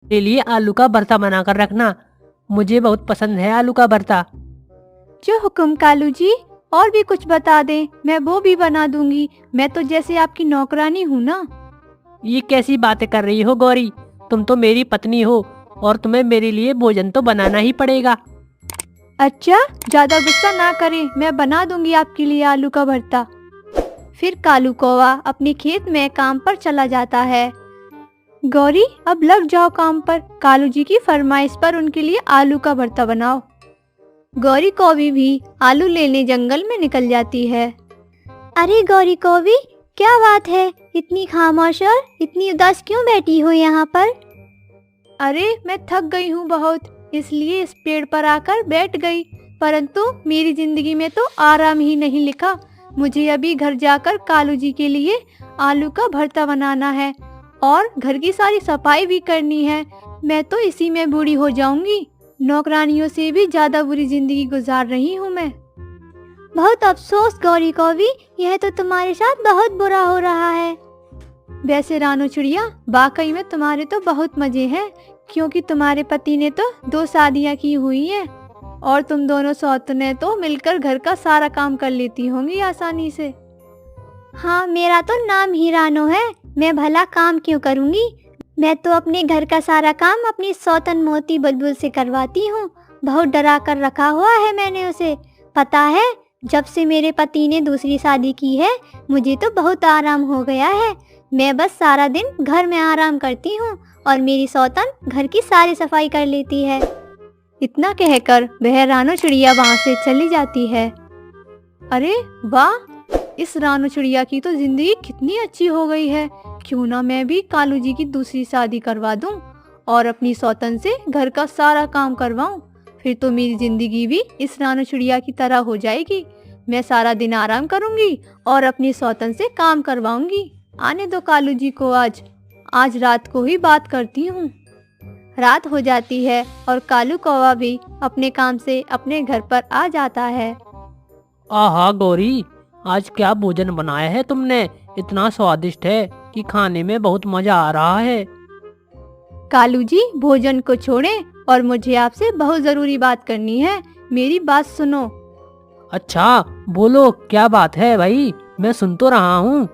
मेरे लिए आलू का भरता बनाकर रखना, मुझे बहुत पसंद है आलू का भरता। जो हुक्म कालू जी, और भी कुछ बता दें, मैं वो भी बना दूंगी। मैं तो जैसे आपकी नौकरानी हूँ ना। ये कैसी बातें कर रही हो गौरी, तुम तो मेरी पत्नी हो और तुम्हें मेरे लिए भोजन तो बनाना ही पड़ेगा। अच्छा, ज्यादा गुस्सा ना करें, मैं बना दूंगी आपके लिए आलू का भरता। फिर कालू कौवा अपने खेत में काम पर चला जाता है। गौरी, अब लग जाओ काम पर, कालू जी की फरमाइश पर उनके लिए आलू का भरता बनाओ। गौरी कौवी भी आलू लेने जंगल में निकल जाती है। अरे गौरी कौवी, क्या बात है, इतनी खामोश और इतनी उदास क्यों बैठी हो यहाँ पर? अरे मैं थक गई हूँ बहुत, इसलिए इस पेड़ पर आकर बैठ गई। परंतु मेरी जिंदगी में तो आराम ही नहीं लिखा। मुझे अभी घर जाकर कालू जी के लिए आलू का भरता बनाना है और घर की सारी सफाई भी करनी है। मैं तो इसी में बूढ़ी हो जाऊंगी। नौकरानियों से भी ज्यादा बुरी जिंदगी गुजार रही हूँ मैं। बहुत अफसोस गौरी कौवी, यह तो तुम्हारे साथ बहुत बुरा हो रहा है। वैसे रानू चिड़िया, वाकई में तुम्हारे तो बहुत मजे हैं, क्योंकि तुम्हारे पति ने तो 2 शादियां की हुई हैं और तुम दोनों सौतने तो मिलकर घर का सारा काम कर लेती होंगी आसानी से। हाँ, मेरा तो नाम ही रानो है, मैं भला काम क्यों करूँगी। मैं तो अपने घर का सारा काम अपनी सौतन मोती बुलबुल से करवाती हूँ। बहुत डरा कर रखा हुआ है मैंने उसे। पता है, जब से मेरे पति ने दूसरी शादी की है, मुझे तो बहुत आराम हो गया है। मैं बस सारा दिन घर में आराम करती हूँ और मेरी सौतन घर की सारी सफाई कर लेती है। इतना कहकर वह रानो चिड़िया वहाँ से चली जाती है। अरे वाह, इस रानो चिड़िया की तो जिंदगी कितनी अच्छी हो गई है। क्यों ना मैं भी कालू जी की दूसरी शादी करवा दूं और अपनी सौतन से घर का सारा काम करवाऊं। फिर तो मेरी जिंदगी भी इस रानो चिड़िया की तरह हो जाएगी। मैं सारा दिन आराम करूंगी और अपनी सौतन से काम करवाऊंगी। आने दो कालू जी को, आज रात को ही बात करती हूँ। रात हो जाती है और कालू कौवा भी अपने काम से अपने घर पर आ जाता है। आहा गौरी, आज क्या भोजन बनाया है तुमने, इतना स्वादिष्ट है कि खाने में बहुत मजा आ रहा है। कालू जी, भोजन को छोड़ें और मुझे आपसे बहुत जरूरी बात करनी है। मेरी बात सुनो। अच्छा बोलो, क्या बात है भाई, मैं सुन तो रहा हूँ।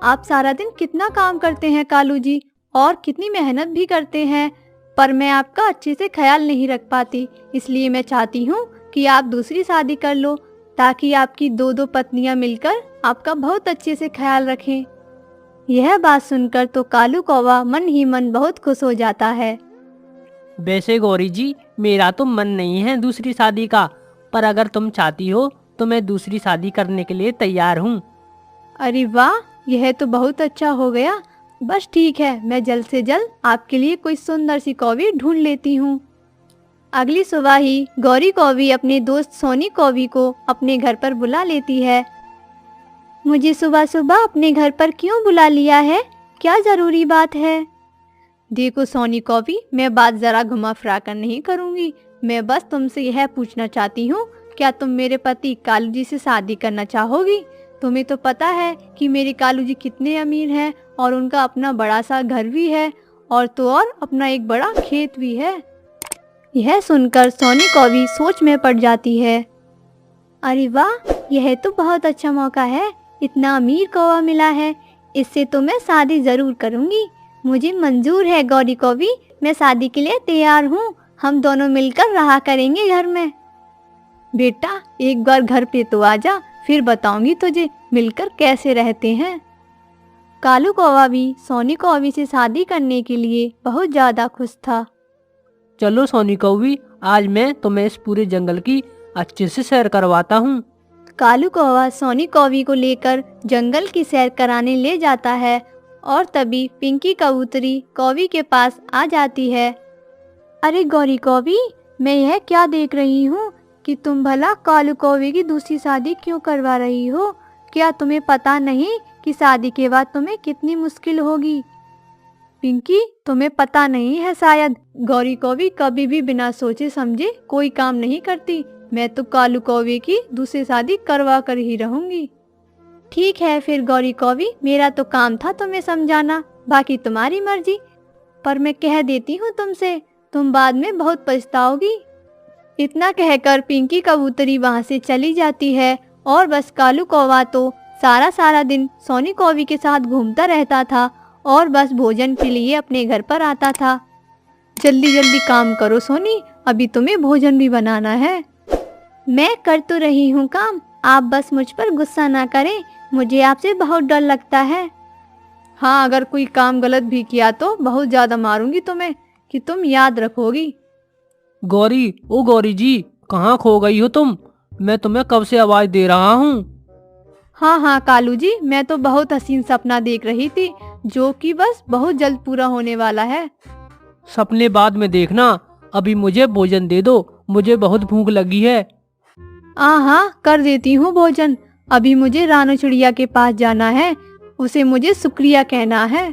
आप सारा दिन कितना काम करते हैं कालू जी, और कितनी मेहनत भी करते हैं, पर मैं आपका अच्छे से ख्याल नहीं रख पाती। इसलिए मैं चाहती हूँ कि आप दूसरी शादी कर लो, ताकि आपकी 2-2 पत्नियां मिलकर आपका बहुत अच्छे से ख्याल रखें। यह बात सुनकर तो कालू कौवा मन ही मन बहुत खुश हो जाता है। वैसे गौरी जी, मेरा तो मन नहीं है दूसरी शादी का, पर अगर तुम चाहती हो तो मैं दूसरी शादी करने के लिए तैयार हूँ। अरे वाह, यह तो बहुत अच्छा हो गया। बस ठीक है, मैं जल्द से जल्द आपके लिए कोई सुंदर सी कौवी ढूंढ लेती हूँ। अगली सुबह ही गौरी कौवी अपने दोस्त सोनी कौवी को अपने घर पर बुला लेती है। मुझे सुबह सुबह अपने घर पर क्यों बुला लिया है? क्या जरूरी बात है? देखो सोनी कौवी, मैं बात जरा घुमा फिरा कर नहीं करूँगी। मैं बस तुमसे यह पूछना चाहती हूँ, क्या तुम मेरे पति कालू जी से शादी करना चाहोगी? तुम्हें तो पता है कि मेरे कालू जी कितने अमीर हैं और उनका अपना बड़ा सा घर भी है, और तो और अपना एक बड़ा खेत भी है। यह सुनकर सोनी कौवी सोच में पड़ जाती है। अरे वाह, यह तो बहुत अच्छा मौका है, इतना अमीर कौवा मिला है, इससे तो मैं शादी जरूर करूँगी। मुझे मंजूर है गौरी कौवी, मैं शादी के लिए तैयार हूँ। हम दोनों मिलकर रहा करेंगे घर में। बेटा, एक बार घर पे तो आजा, फिर बताऊंगी तुझे मिलकर कैसे रहते हैं। कालू कौवा भी सोनी कौवी से शादी करने के लिए बहुत ज्यादा खुश था। चलो सोनी कौवी, आज मैं तुम्हें इस पूरे जंगल की अच्छे से सैर करवाता हूँ। कालू कौवा सोनी कौवी को लेकर जंगल की सैर कराने ले जाता है और तभी पिंकी कबूतरी कौवी के पास आ जाती है। अरे गौरी कौवी, मैं यह क्या देख रही हूँ कि तुम भला कालू कौवे की दूसरी शादी क्यों करवा रही हो? क्या तुम्हें पता नहीं कि शादी के बाद तुम्हें कितनी मुश्किल होगी? पिंकी, तुम्हें पता नहीं है शायद, गौरी कौवी कभी भी बिना सोचे समझे कोई काम नहीं करती। मैं तो कालू कौवे की दूसरी शादी करवा कर ही रहूंगी। ठीक है फिर गौरी कौवी, मेरा तो काम था तुम्हें समझाना, बाकी तुम्हारी मर्जी। पर मैं कह देती हूँ तुमसे, तुम बाद में बहुत पछताओगी। इतना कहकर पिंकी कबूतरी वहाँ से चली जाती है और बस कालू कौवा तो सारा दिन सोनी कौवी के साथ घूमता रहता था और बस भोजन के लिए अपने घर पर आता था। जल्दी जल्दी काम करो सोनी, अभी तुम्हें भोजन भी बनाना है। मैं कर तो रही हूँ काम, आप बस मुझ पर गुस्सा ना करें, मुझे आपसे बहुत डर लगता है। हाँ, अगर कोई काम गलत भी किया तो बहुत ज़्यादा मारूंगी तुम्हें, कि तुम याद रखोगी। गौरी, ओ गौरी जी, कहाँ खो गई हो तुम? मैं तुम्हें कब से आवाज दे रहा हूँ। हाँ कालू जी, मैं तो बहुत हसीन सपना देख रही थी, जो कि बस बहुत जल्द पूरा होने वाला है। सपने बाद में देखना, अभी मुझे भोजन दे दो, मुझे बहुत भूख लगी है। हाँ, कर देती हूँ भोजन। अभी मुझे रानू चिड़िया के पास जाना है, उसे मुझे शुक्रिया कहना है।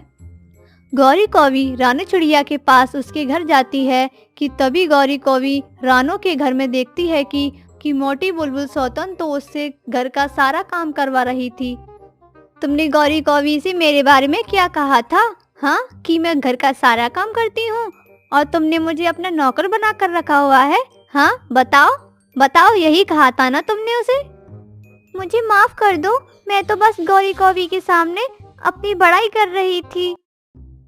गौरी कौवी रानू चिड़िया के पास उसके घर जाती है कि तभी गौरी कौवी रानू के घर में देखती है कि मोटी बुलबुल सौतन तो उससे घर का सारा काम करवा रही थी। तुमने गौरी कौवी से मेरे बारे में क्या कहा था? हाँ, कि मैं घर का सारा काम करती हूँ और तुमने मुझे अपना नौकर बना कर रखा हुआ है। हाँ, बताओ, यही कहा था ना तुमने उसे? मुझे माफ कर दो, मैं तो बस गौरी कौवी के सामने अपनी बड़ाई कर रही थी।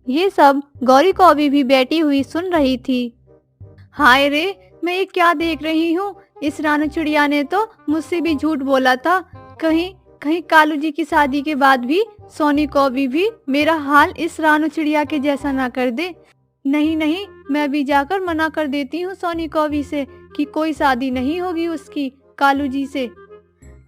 ये सब गौरी कौवी भी बैठी हुई सुन रही थी। हाय रे, मैं ये क्या देख रही हूँ? इस रानू चिड़िया ने तो मुझसे भी झूठ बोला था। कहीं कालू जी की शादी के बाद भी सोनी कौवी भी मेरा हाल इस रानू चिड़िया के जैसा ना कर दे। नहीं, मैं भी जाकर मना कर देती हूँ सोनी कौवी से कि कोई शादी नहीं होगी उसकी कालू जी से।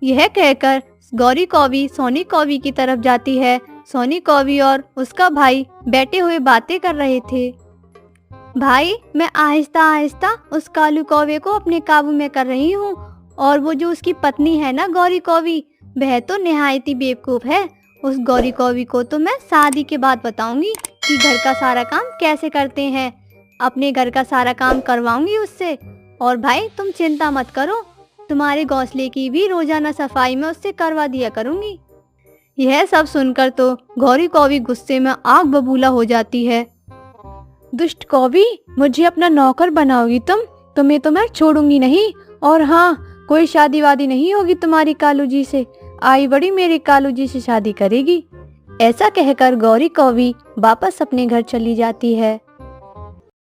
यह कहकर गौरी कौवी सोनी कौवी की तरफ जाती है। सोनी कौवी और उसका भाई बैठे हुए बातें कर रहे थे। भाई, मैं आहिस्ता आहिस्ता उस कालू कौवे को अपने काबू में कर रही हूँ, और वो जो उसकी पत्नी है ना गौरी कौवी, वह तो निहायत ही बेवकूफ है। उस गौरी कौवी को तो मैं शादी के बाद बताऊंगी कि घर का सारा काम कैसे करते हैं। अपने घर का सारा काम करवाऊंगी उससे। और भाई, तुम चिंता मत करो, तुम्हारे घोंसले की भी रोजाना सफाई में उससे करवा दिया करूंगी। यह सब सुनकर तो गौरी कौवी गुस्से में आग बबूला हो जाती है। दुष्ट कौवी, मुझे अपना नौकर बनाओगी तुम? तुम्हें तो मैं छोड़ूंगी नहीं। और हाँ, कोई शादी वादी नहीं होगी तुम्हारी कालू जी से। आई बड़ी मेरे कालू जी से शादी करेगी। ऐसा कहकर गौरी कौवी वापस अपने घर चली जाती है।